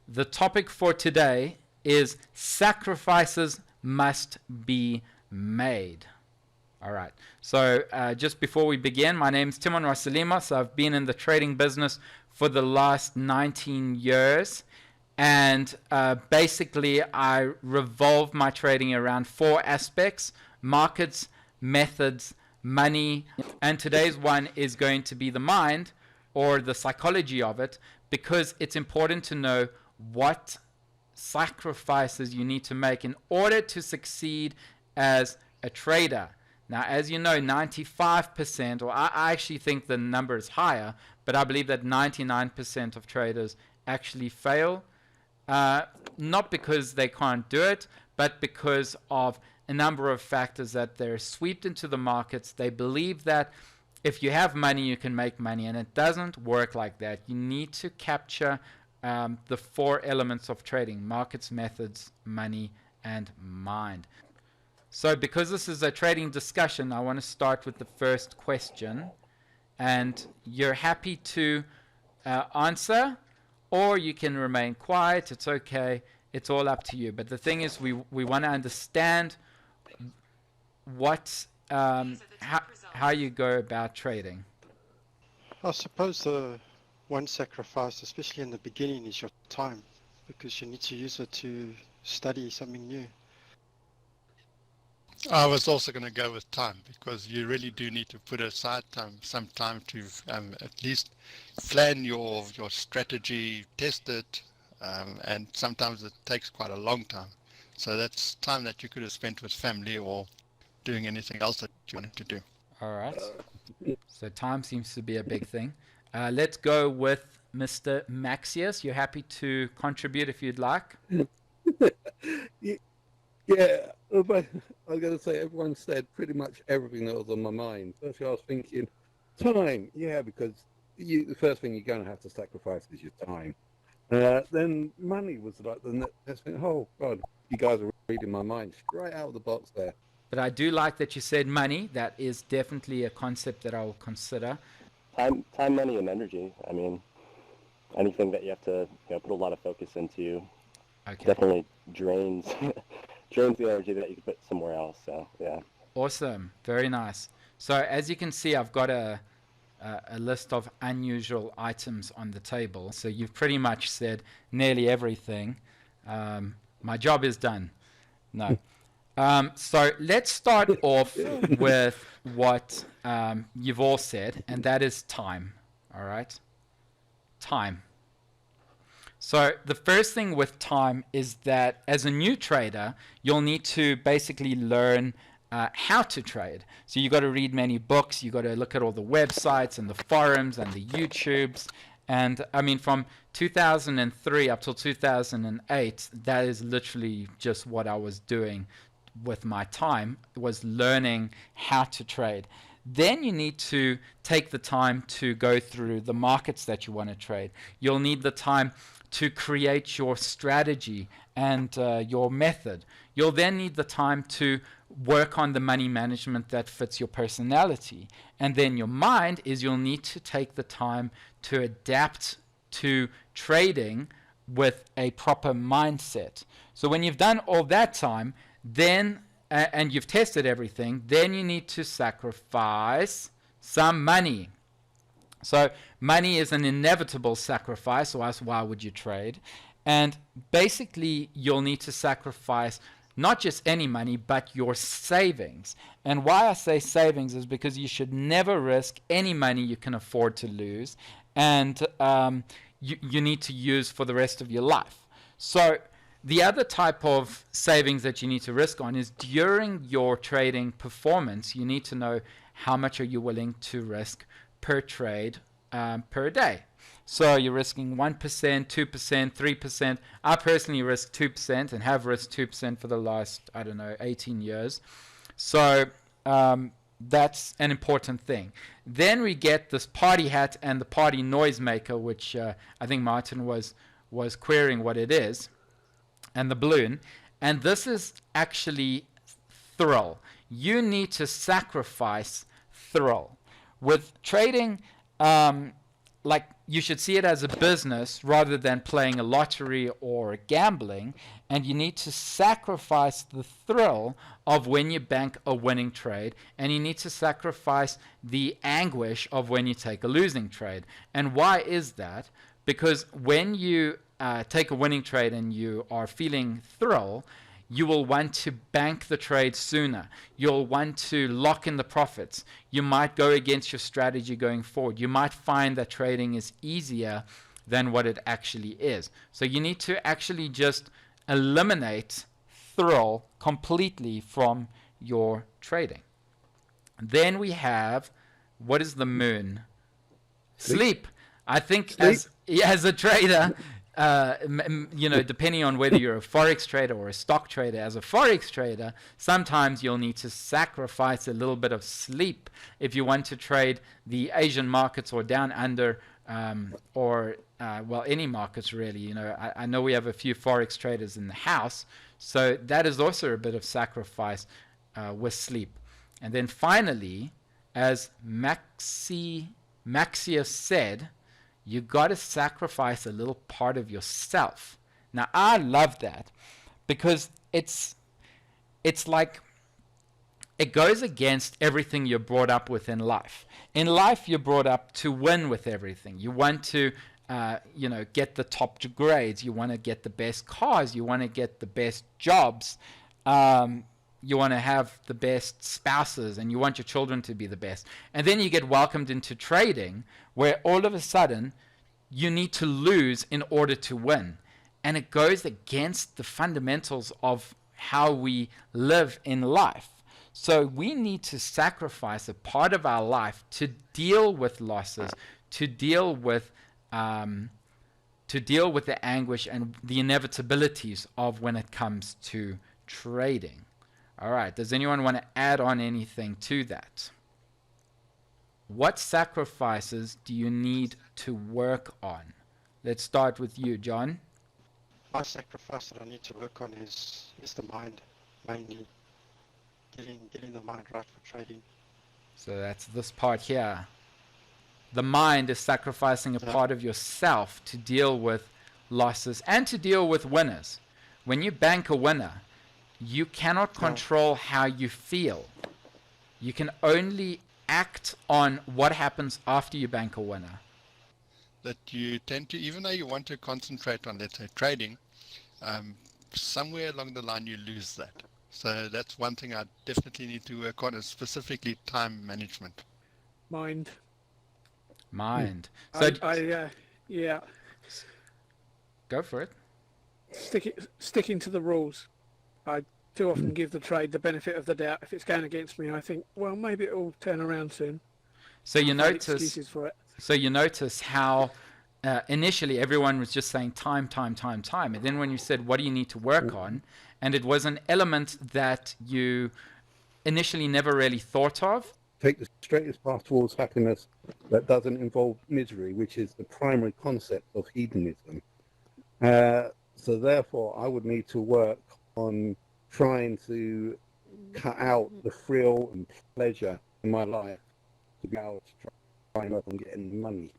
The topic for today is sacrifices must be made. All right. So just before we begin, my name is Timon Rossolimos. I've been in the trading business for the last 19 years. And basically, I revolve my trading around four aspects: markets, methods, money. And today's one is going to be the mind, or the psychology of it, because it's important to know what sacrifices you need to make in order to succeed as a trader. Now, as you know, 95%, or I actually think the number is higher, but I believe that 99% of traders actually fail. Not because they can't do it, but because of a number of factors that they're swept into the markets. They believe that if you have money, you can make money, and it doesn't work like that. You need to capture the four elements of trading: markets, methods, money, and mind. So because this is a trading discussion, I want to start with the first question, and you're happy to answer, or you can remain quiet. It's okay. It's all up to you. But the thing is, we want to understand what how you go about trading. I suppose the one sacrifice, especially in the beginning, is your time, because you need to use it to study something new. I was also going to go with time, because you really do need to put aside some time to at least plan your strategy, test it, and sometimes it takes quite a long time. So that's time that you could have spent with family or doing anything else that you wanted to do. All right. So time seems to be a big thing. Let's go with Mr. Maxius. You're happy to contribute if you'd like. Yeah, but I was going to say, everyone said pretty much everything that was on my mind. First, I was thinking, time, yeah, because the first thing you're going to have to sacrifice is your time. Then money was like the next thing. Oh, God, you guys are reading my mind straight out of the box there. But I do like that you said money. That is definitely a concept that I will consider. Time, money, and energy. I mean, anything that you have to put a lot of focus into definitely drains drains the energy that you could put somewhere else. So yeah. Awesome. Very nice. So as you can see, I've got a list of unusual items on the table. So you've pretty much said nearly everything. My job is done. No. So let's start off with what you've all said, and that is time. All right? Time. So the first thing with time is that as a new trader, you'll need to basically learn how to trade. So you've got to read many books, you've got to look at all the websites and the forums and the YouTubes. And I mean, from 2003 up till 2008, that is literally just what I was doing with my time, was learning how to trade. Then you need to take the time to go through the markets that you want to trade. You'll need the time to create your strategy and your method. You'll then need the time to work on the money management that fits your personality. And then your mind is, you'll need to take the time to adapt to trading with a proper mindset. So when you've done all that time, then and you've tested everything, then you need to sacrifice some money. So money is an inevitable sacrifice, or else why would you trade? And basically, you'll need to sacrifice not just any money, but your savings. And why I say savings is because you should never risk any money you can afford to lose, and you need to use for the rest of your life. So the other type of savings that you need to risk on is during your trading performance, you need to know how much are you willing to risk per trade per day. So you're risking 1%, 2%, 3%. I personally risk 2% and have risked 2% for the last, 18 years. So that's an important thing. Then we get this party hat and the party noisemaker, which I think Martin was querying what it is, and the balloon. And this is actually thrill. You need to sacrifice thrill. With trading, like you should see it as a business rather than playing a lottery or gambling, and you need to sacrifice the thrill of when you bank a winning trade, and you need to sacrifice the anguish of when you take a losing trade. And why is that? Because when you take a winning trade and you are feeling thrill, you will want to bank the trade sooner. You'll want to lock in the profits. You might go against your strategy going forward. You might find that trading is easier than what it actually is. So you need to actually just eliminate thrill completely from your trading. Then we have, what is the moon? Sleep. I think as a trader, depending on whether you're a Forex trader or a stock trader, as a Forex trader, sometimes you'll need to sacrifice a little bit of sleep if you want to trade the Asian markets or down under, any markets really. I know we have a few Forex traders in the house, so that is also a bit of sacrifice with sleep. And then finally, as Maxius said, you got to sacrifice a little part of yourself. Now, I love that because it's like it goes against everything you're brought up with in life. In life, you're brought up to win with everything. You want to, get the top grades. You want to get the best cars. You want to get the best jobs. You want to have the best spouses, and you want your children to be the best. And then you get welcomed into trading, where all of a sudden you need to lose in order to win. And it goes against the fundamentals of how we live in life. So we need to sacrifice a part of our life to deal with losses, to deal with the anguish and the inevitabilities of when it comes to trading. All right, does anyone want to add on anything to that? What sacrifices do you need to work on? Let's start with you, John. My sacrifice that I need to work on is the mind, mainly getting the mind right for trading. So that's this part here. The mind is sacrificing a part of yourself to deal with losses and to deal with winners. When you bank a winner, you cannot control how you feel. You can only act on what happens after you bank a winner. That you tend to, even though you want to concentrate on, let's say, trading, somewhere along the line you lose that. So that's one thing I definitely need to work on, is specifically time management. Mind. So yeah. Go for it. Sticking to the rules. I too often give the trade the benefit of the doubt. If it's going against me, I think, well, maybe it will turn around soon. So you notice excuses for it. So you notice how initially everyone was just saying time. And then when you said, what do you need to work on? And it was an element that you initially never really thought of. Take the straightest path towards happiness that doesn't involve misery, which is the primary concept of hedonism. So therefore, I would need to work on trying to cut out the thrill and pleasure in my life to be able to try and work on getting money.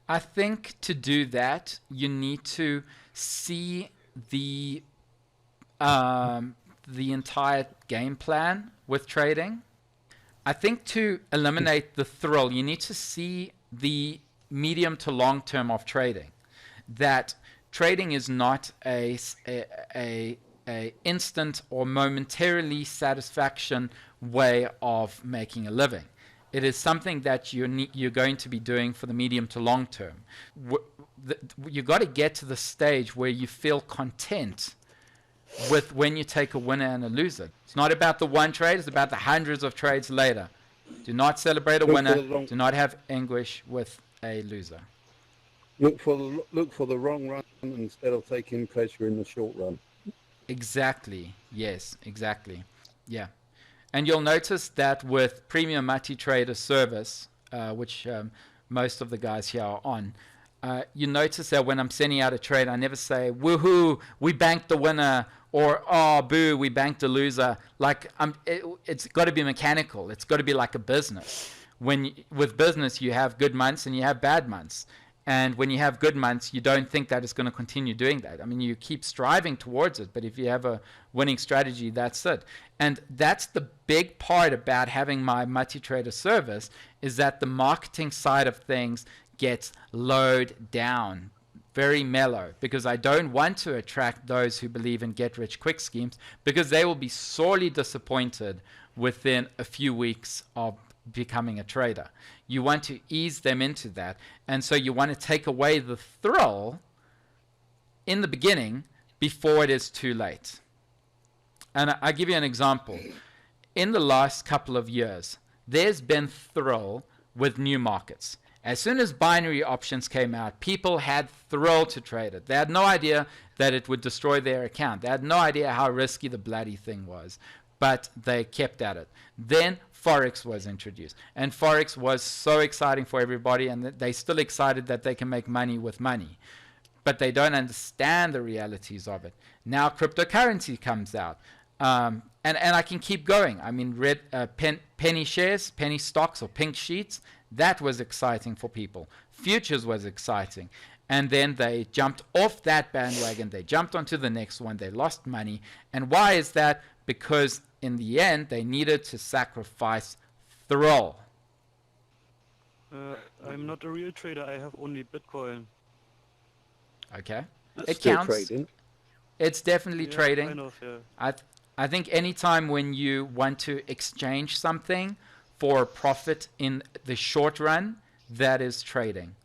I think to do that, you need to see the entire game plan with trading. I think to eliminate the thrill, you need to see the medium to long term of trading. That trading is not a instant or momentarily satisfaction way of making a living. It is something that you're going to be doing for the medium to long term. You got to get to the stage where you feel content with when you take a winner and a loser. It's not about the one trade, it's about the hundreds of trades later. Do not celebrate a winner. Do not have anguish with a loser. Look for the wrong run instead of taking pleasure in the short run. Exactly. Yes, exactly. Yeah. And you'll notice that with Premium Multi-Trader Service, which most of the guys here are on, you notice that when I'm sending out a trade, I never say, woohoo, we banked the winner, or oh, boo, we banked a loser. Like, it's got to be mechanical. It's got to be like a business. With business, you have good months and you have bad months. And when you have good months, you don't think that it's going to continue doing that. I mean, you keep striving towards it, but if you have a winning strategy, that's it. And that's the big part about having my multi-trader service, is that the marketing side of things gets lowered down, very mellow, because I don't want to attract those who believe in get-rich-quick schemes, because they will be sorely disappointed within a few weeks of becoming a trader. You want to ease them into that, and so you want to take away the thrill in the beginning before it is too late. And I'll give you an example. In the last couple of years, there's been thrill with new markets. As soon as binary options came out, people had thrill to trade it. They had no idea that it would destroy their account. They had no idea how risky the bloody thing was, but they kept at it. Then Forex was introduced, and Forex was so exciting for everybody, and they're still excited that they can make money with money, but they don't understand the realities of it. Now cryptocurrency comes out, and I can keep going. I mean, penny shares, penny stocks, or pink sheets, that was exciting for people. Futures was exciting, and then they jumped off that bandwagon. They jumped onto the next one. They lost money. And why is that? Because in the end, they needed to sacrifice thrill. I'm not a real trader. I have only Bitcoin. Okay. That's it still counts. trading. It's definitely trading. Kind of, yeah. I think anytime when you want to exchange something for profit in the short run, that is trading.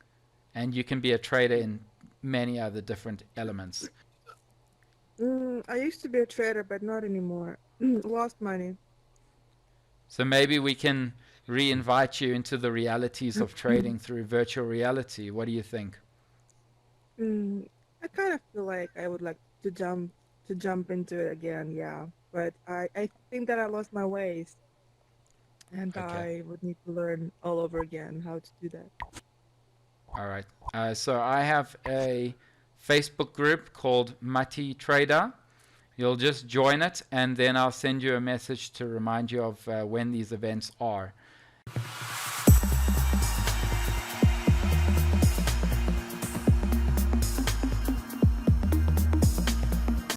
And you can be a trader in many other different elements. I used to be a trader, but not anymore. Lost money. So maybe we can re-invite you into the realities of trading through virtual reality. What do you think? I kind of feel like I would like to jump into it again, yeah. But I think that I lost my ways, and Okay. I would need to learn all over again how to do that. All right. So I have a Facebook group called Mati Trader. You'll just join it, and then I'll send you a message to remind you of when these events are.